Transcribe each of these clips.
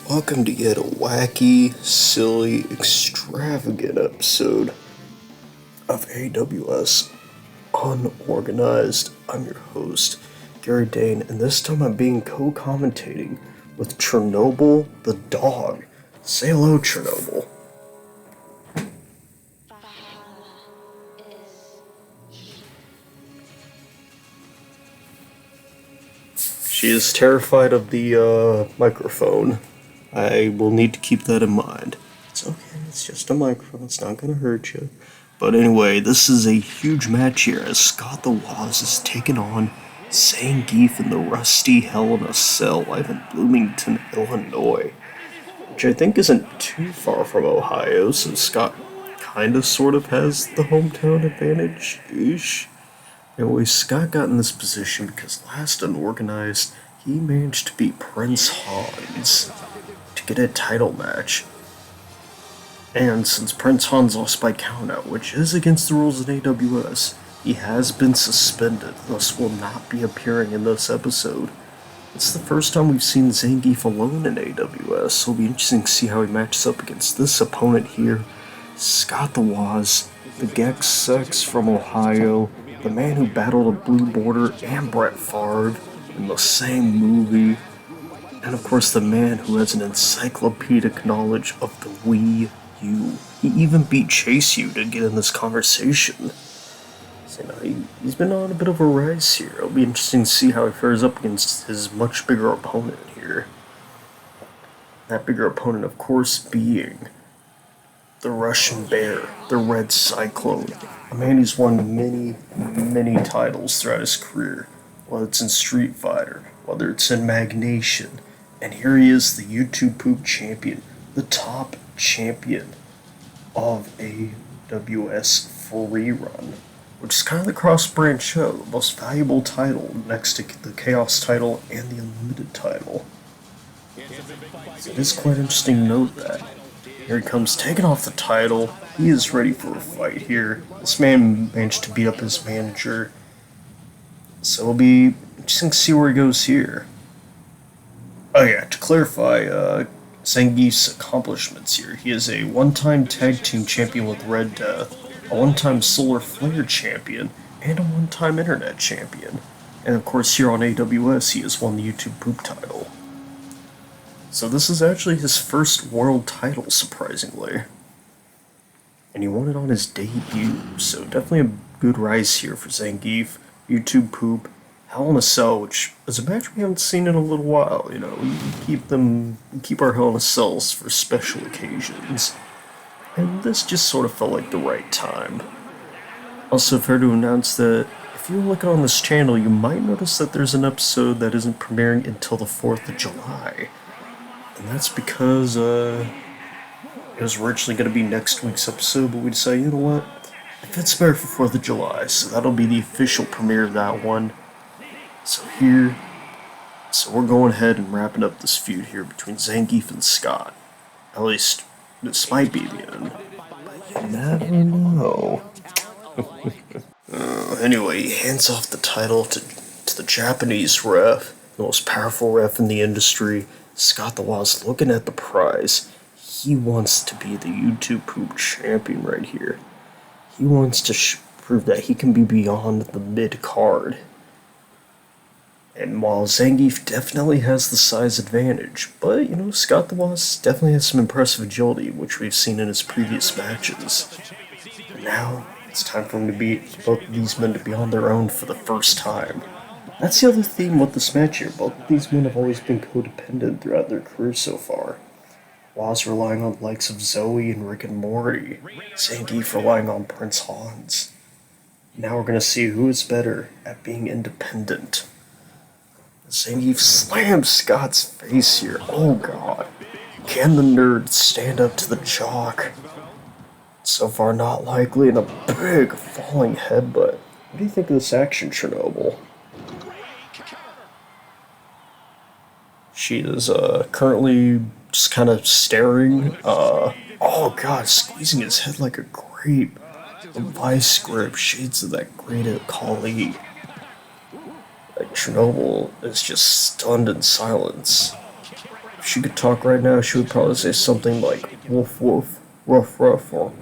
Welcome to yet a wacky, silly, extravagant episode of AWS Unorganized. I'm your host, Gary Dane, and this time I'm being co-commentating with Chernobyl the dog. Say hello, Chernobyl. She is terrified of the microphone. I will need to keep that in mind. It's okay, it's just a microphone, it's not gonna hurt you. But anyway, this is a huge match here as Scott the Woz is taking on Zangief in the Rusty Hell in a Cell live in Bloomington, Illinois. Which I think isn't too far from Ohio, so Scott kinda sort of has the hometown advantage-ish. Anyway, Scott got in this position because last Unorganized, he managed to beat Prince Hans to get a title match. And since Prince Hans lost by countout, which is against the rules in AWS, he has been suspended, thus will not be appearing in this episode. It's the first time we've seen Zangief alone in AWS, so it'll be interesting to see how he matches up against this opponent here. Scott the Woz, the Gex Sex from Ohio, the man who battled a Blue Border and Brett Favre in the same movie, and of course the man who has an encyclopedic knowledge of the Wii U. He even beat Chase U to get in this conversation. So he's been on a bit of a rise here. It'll be interesting to see how he fares up against his much bigger opponent here. That bigger opponent, of course, being the Russian Bear, the Red Cyclone, a man who's won many titles throughout his career, whether it's in Street Fighter, whether it's in Magnation, and here he is, the YouTube Poop champion, the top champion of AWS Free Run, which is kind of the cross-brand show, the most valuable title next to the Chaos title and the Unlimited title. So it is quite interesting to note that. Here he comes, taking off the title. He is ready for a fight here. This man managed to beat up his manager. So it'll be interesting to see where he goes here. Oh yeah, to clarify, Zangief's accomplishments here. He is a one-time tag team champion with Red Death, a one-time Solar Flare champion, and a one-time internet champion. And of course here on AWS he has won the YouTube Poop title. So this is actually his first world title, surprisingly. And he won it on his debut, so definitely a good rise here for Zangief. YouTube Poop, Hell in a Cell, which is a match we haven't seen in a little while, you know. We keep our Hell in a Cells for special occasions. And this just sort of felt like the right time. Also, fair to announce that if you look on this channel, you might notice that there's an episode that isn't premiering until the 4th of July. And that's because, it was originally going to be next week's episode, but we decided, you know what, it fits better for 4th of July, so that'll be the official premiere of that one. So we're going ahead and wrapping up this feud here between Zangief and Scott. At least, this might be the end. But you never know. Anyway, he hands off the title to the Japanese ref, the most powerful ref in the industry. Scott the Woz looking at the prize. He wants to be the YouTube Poop champion right here. He wants to prove that he can be beyond the mid-card. And while Zangief definitely has the size advantage, but, you know, Scott the Woz definitely has some impressive agility, which we've seen in his previous matches. And now, it's time for him to beat both of these men to be on their own for the first time. That's the other theme with this match here. Both of these men have always been codependent throughout their careers so far. Woz relying on the likes of Zoe and Rick and Morty. Zangief relying on Prince Hans. Now we're going to see who is better at being independent. Zangief slams Scott's face here. Oh god. Can the nerd stand up to the jock? So far not likely, and a big falling headbutt. What do you think of this action, Chernobyl? She is currently just kind of staring. Oh god, squeezing his head like a grape. A vice grip, shades of that great at Kali. Like Chernobyl is just stunned in silence. she could talk right now, she would probably say something like woof woof, ruff ruff, or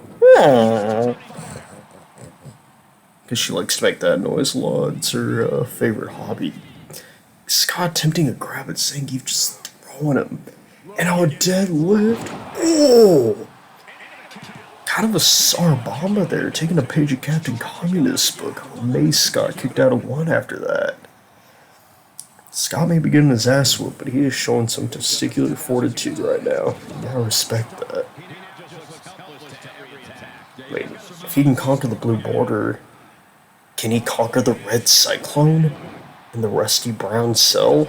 because she likes to make that noise a lot. It's her favorite hobby. Scott attempting a grab at Zangief, just throwing him. And a deadlift. Oh! Kind of a sour bomba there, taking a page of Captain Communist's book. Mace got kicked out of one after that. Scott may be getting his ass whooped, but he is showing some testicular fortitude right now. You gotta respect that. Wait, if he can conquer the blue border, can he conquer the red cyclone in the rusty brown cell?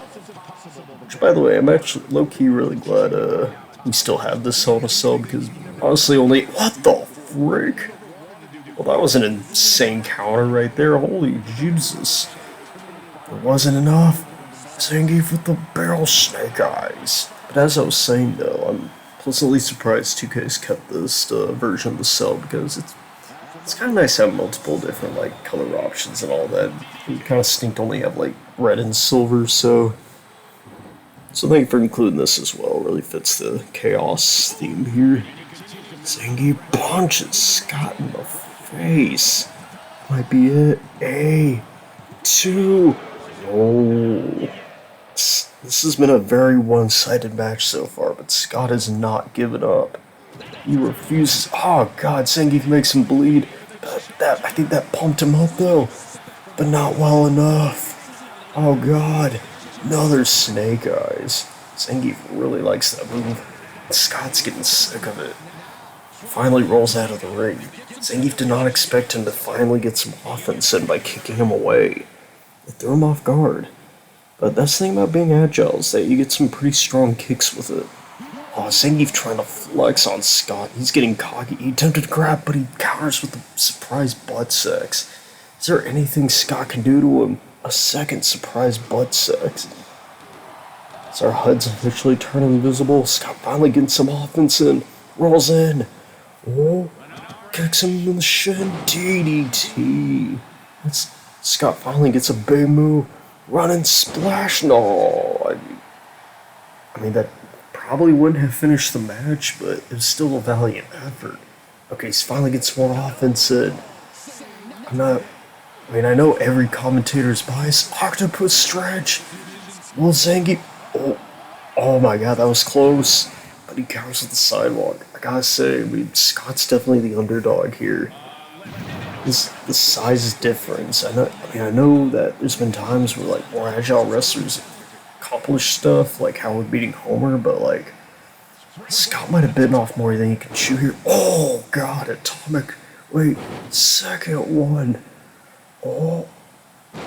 Which, by the way, I'm actually low-key really glad we still have this cell to sell, because honestly only... What the frick? Well, that was an insane counter right there. Holy Jesus. It wasn't enough. Zangief with the barrel snake eyes. But as I was saying though, I'm pleasantly surprised 2K's kept this version of the cell, because it's kind of nice to have multiple different like color options and all that. It kind of stink to only have like red and silver, so thank you for including this as well. It really fits the chaos theme here. Zangief punches Scott in the face. Might be it. A2. Oh. This has been a very one-sided match so far, but Scott has not given up. He refuses. Oh god, Zangief makes him bleed. But I think that pumped him up though, but not well enough. Oh god, another snake eyes. Zangief really likes that move. Scott's getting sick of it. Finally rolls out of the ring. Zangief did not expect him to finally get some offense in by kicking him away. It threw him off guard. But that's the thing about being agile, is that you get some pretty strong kicks with it. Oh, Zangief trying to flex on Scott. He's getting cocky. He attempted to grab, but he counters with a surprise butt sex. Is there anything Scott can do to him? A second surprise butt sex. As our HUD's officially turned invisible, Scott finally getting some offense in. Rolls in. Oh, kicks him in the shin. DDT. Scott finally gets a big move. Running splash. No. I mean, that probably wouldn't have finished the match, but it was still a valiant effort. Okay, he's finally gets more offense in. I know every commentator's biased. Octopus stretch. Will Zangief... Oh my god, that was close. But he counters with the sidewalk. I gotta say, Scott's definitely the underdog here. The size difference. I know that there's been times where like more agile wrestlers accomplish stuff, like Howard beating Homer, but like Scott might have bitten off more than he can chew here. Oh god, atomic. Wait, second one. Oh,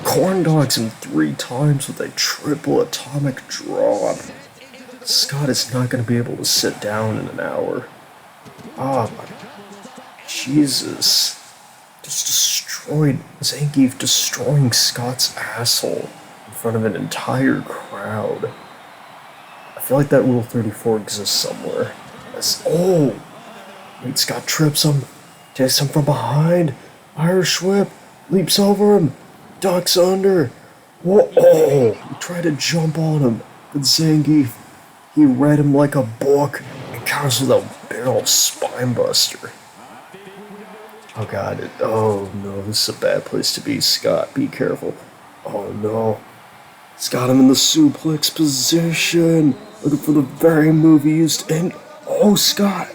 corn dogs him 3 times with a triple atomic drop. Scott is not going to be able to sit down in an hour. Ah, Jesus. Just destroyed Zangief, destroying Scott's asshole in front of an entire crowd. I feel like that Rule 34 exists somewhere. Wait, Scott trips him, takes him from behind, Irish whip, leaps over him, ducks under. Whoa, he tried to jump on him, but Zangief, he read him like a book and counters with a barrel spinebuster. Oh god, oh no, this is a bad place to be, Scott, be careful. Oh no. He's got him in the suplex position, looking for the very move he used, and oh, Scott!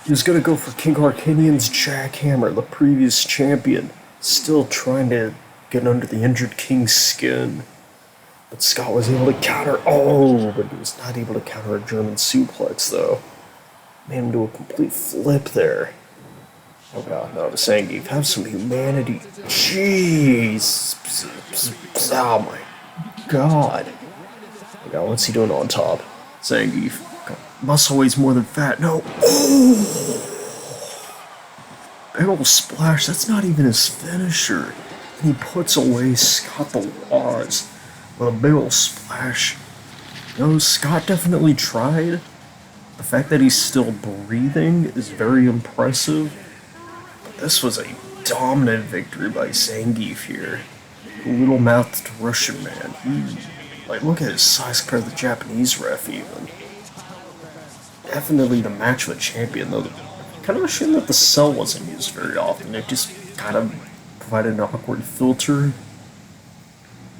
He was gonna go for King Arcanian's jackhammer, the previous champion, still trying to get under the injured King's skin. But Scott was able to counter, but he was not able to counter a German suplex, though. Made him do a complete flip there. Oh god, no, Zangief, have some humanity. Jeez. Oh my god. Oh god, what's he doing on top? Zangief. God, muscle weighs more than fat. No. Barrel splash, that's not even his finisher. And he puts away Scott the Laws with a barrel splash. No, Scott definitely tried. The fact that he's still breathing is very impressive. This was a dominant victory by Zangief here. The little-mouthed Russian man. Look at his size compared to the Japanese ref, even. definitely the match of a champion, though. Kind of a shame that the cell wasn't used very often. It just kind of provided an awkward filter.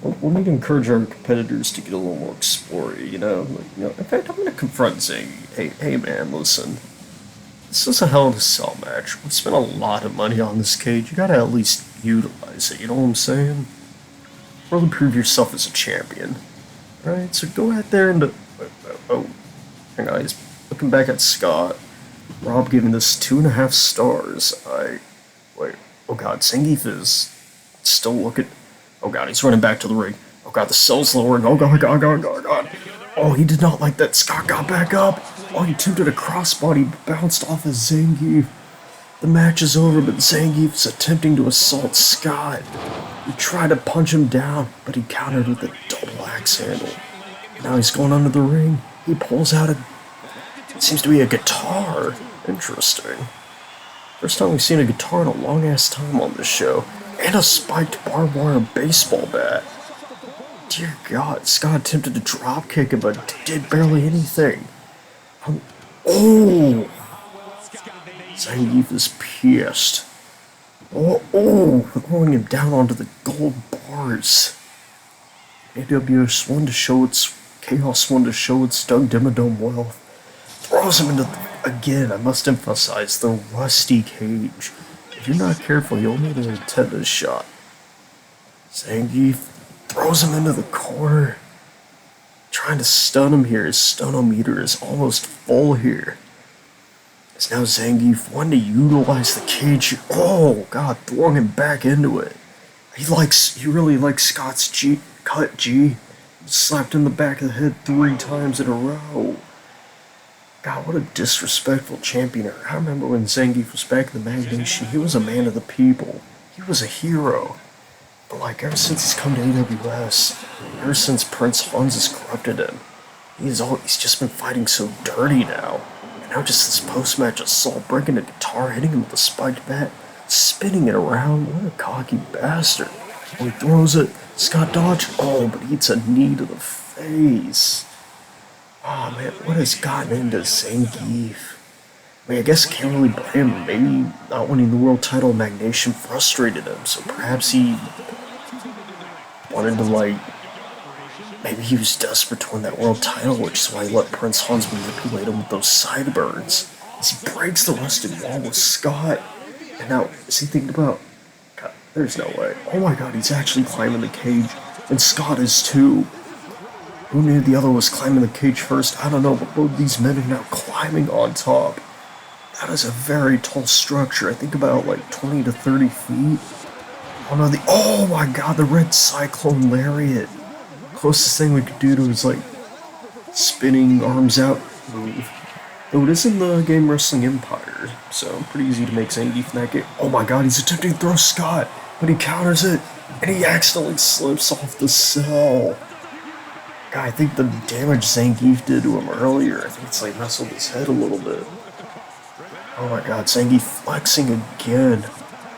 We'll need to encourage our competitors to get a little more explory, In fact, I'm going to confront Zangief. Hey, man, listen. This is a Hell in a Cell match. We spent a lot of money on this cage. You gotta at least utilize it, you know what I'm saying? Really prove yourself as a champion. Right, so go out there and... hang on, he's looking back at Scott. Rob giving this 2.5 stars. Wait, oh god, Zangief is still looking... Oh god, he's running back to the ring. Oh god, the cell's lowering. Oh god. Oh, he did not like that. Scott got back up. Oh, he attempted a crossbody, bounced off of Zangief. The match is over, but Zangief is attempting to assault Scott. He tried to punch him down, but he countered with a double axe handle. Now he's going under the ring. He pulls out it seems to be a guitar. Interesting. First time we've seen a guitar in a long-ass time on this show. And a spiked barbed wire baseball bat. Dear God, Scott attempted to drop kick him, but did barely anything. Oh! Zangief is pissed. Throwing him down onto the gold bars. AWS wanted to show its Chaos wanted to show its Doug Dimmadome wealth. Throws him into again, I must emphasize, the rusty cage. If you're not careful, you'll need an tetanus shot. Zangief throws him into the corner. Trying to stun him here. His stunometer is almost full here. It's now Zangief wanting to utilize the cage. Oh god, throwing him back into it. He really likes Scott's cut G. Slapped in the back of the head 3 times in a row. God, what a disrespectful champion. I remember when Zangief was back in the Magnation, he was a man of the people. He was a hero. But like, ever since he's come to AWS, ever since Prince Hans has corrupted him, he's just been fighting so dirty now. And now just this post-match assault, breaking a guitar, hitting him with a spiked bat, spinning it around. What a cocky bastard. When he throws it, Scott dodged. Oh, but he hits a knee to the face. Oh man, what has gotten into Zangief? I mean, I guess I can't really blame him. Maybe not winning the world title in Magnation frustrated him, so perhaps he wanted to, maybe he was desperate to win that world title, which is why he let Prince Hans manipulate him with those sideburns. As he breaks the rusted wall with Scott. And now, is he thinking about... God, there's no way. Oh my god, he's actually climbing the cage. And Scott is too. Who knew the other was climbing the cage first? I don't know, but both these men are now climbing on top. That is a very tall structure. I think about 20 to 30 feet. Oh my god, the Red Cyclone Lariat. Closest thing we could do to his spinning arms out move. Though it is in the game Wrestling Empire, so pretty easy to make Zangief in that game. Oh my god, he's attempting to throw Scott, but he counters it, and he accidentally slips off the cell. God, I think the damage Zangief did to him earlier, I think it's wrestled his head a little bit. Oh my god, Zangief flexing again.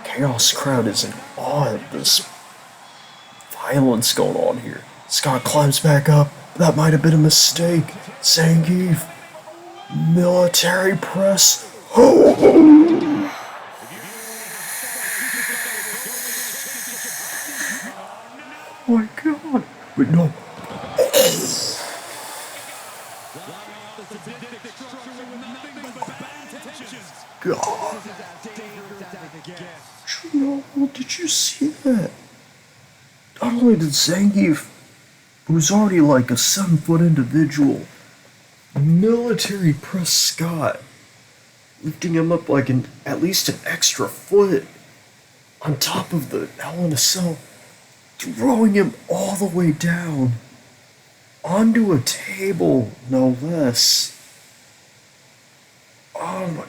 Chaos crowd is in awe of this violence going on here. Scott climbs back up. That might have been a mistake. Zangief. Military press. Oh my god. Wait, no. God. Joel, did you see that? Not only did Zangief, who's already a 7-foot individual, military press Scott, lifting him up at least an extra foot on top of the Hell in a Cell, throwing him all the way down onto a table, no less.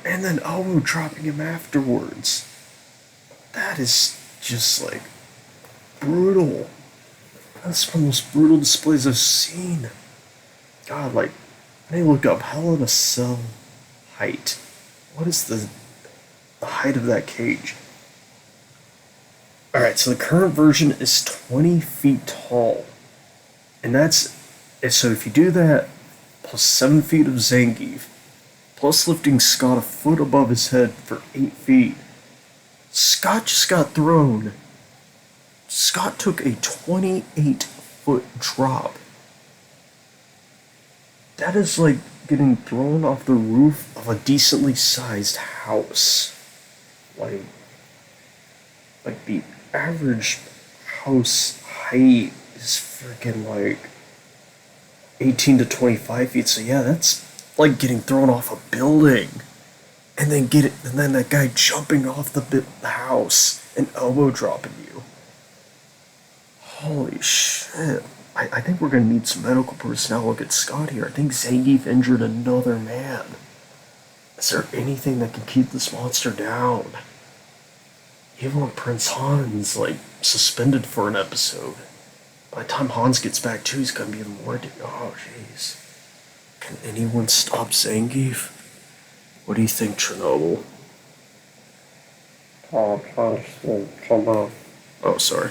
And then elbow dropping him afterwards. That is just brutal. That's one of the most brutal displays I've seen. God, I need to look up Hell in a Cell height. What is the height of that cage? Alright, so the current version is 20 feet tall. And so if you do that, plus 7 feet of Zangief, plus lifting Scott a foot above his head for 8 feet. Scott just got thrown. Scott took a 28-foot drop. That is like getting thrown off the roof of a decently sized house. Like the average house height is freaking like 18 to 25 feet. So yeah, that's like getting thrown off a building. And then that guy jumping off the house and elbow dropping you. Holy shit. I think we're gonna need some medical personnel to look at Scott here. I think Zangief injured another man. Is there anything that can keep this monster down? Even when Prince Han's like suspended for an episode. By the time Hans gets back too, he's gonna be even more. Oh jeez. Can anyone stop Zangief? What do you think, Chernobyl? Oh, sorry.